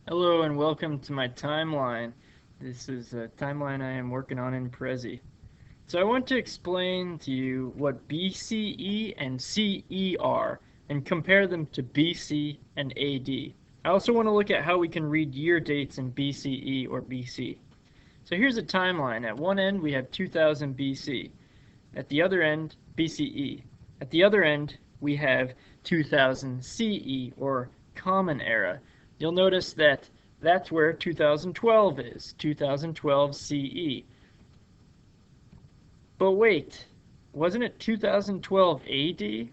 Hello and welcome to my timeline. This is a timeline I am working on in Prezi. So I want to explain to you what BCE and CE are and compare them to BC and AD. I also want to look at how we can read year dates in BCE or BC. So here's a timeline. At one end we have 2000 BC. At the other end, BCE. At the other end we have 2000 CE or Common Era. You'll notice that that's where 2012 is, 2012 CE. But wait, wasn't it 2012 AD?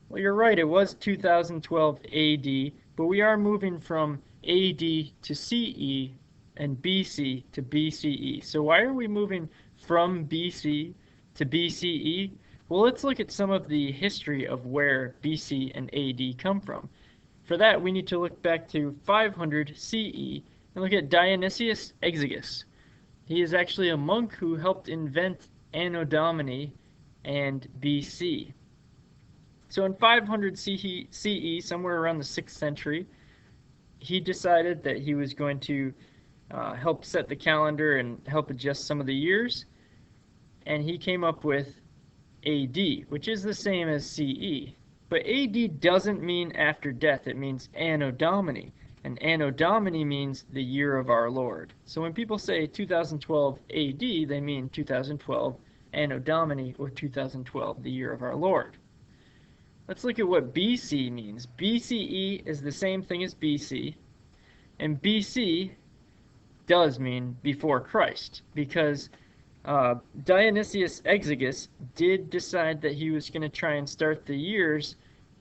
Well, you're right, it was 2012 AD, but we are moving from AD to CE and BC to BCE. So why are we moving from BC to BCE? Well, let's look at some of the history of where BC and AD come from. For that, we need to look back to 500 CE and look at Dionysius Exiguus. He is actually a monk who helped invent Anno Domini and BC. So in 500 CE, somewhere around the 6th century, he decided that he was going to help set the calendar and help adjust some of the years, and he came up with AD, which is the same as CE. But AD doesn't mean after death, it means Anno Domini. And Anno Domini means the year of our Lord. So when people say 2012 AD, they mean 2012 Anno Domini, or 2012, the year of our Lord. Let's look at what BC means. BCE is the same thing as BC, and BC does mean before Christ, because Dionysius Exiguus did decide that he was going to try and start the years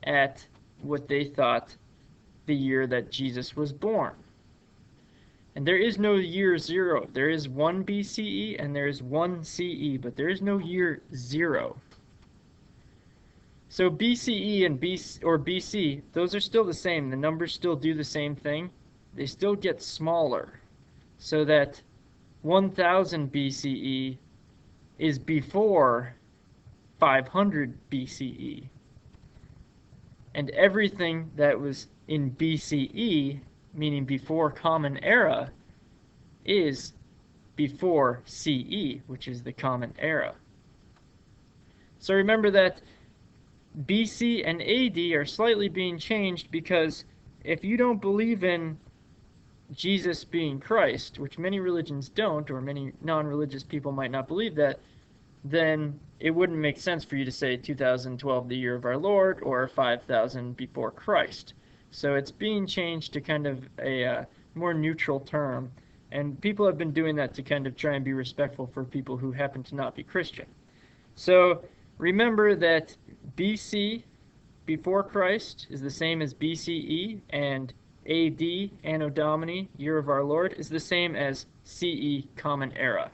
at what they thought the year that Jesus was born. And there is no year 0. There is 1 BCE and there is 1 CE, but there is no year 0. So BCE and BC, those are still the same. The numbers still do the same thing. They still get smaller, so that 1000 BCE is before 500 BCE. And everything that was in BCE, meaning before Common Era, is before CE, which is the Common Era. So remember that BC and AD are slightly being changed, because if you don't believe in Jesus being Christ, which many religions don't, or many non-religious people might not believe that, then it wouldn't make sense for you to say 2012, the year of our Lord, or 5000 before Christ. So it's being changed to kind of a more neutral term, and people have been doing that to kind of try and be respectful for people who happen to not be Christian. So remember that BC, before Christ, is the same as BCE, and AD, Anno Domini, year of our Lord, is the same as CE, Common Era.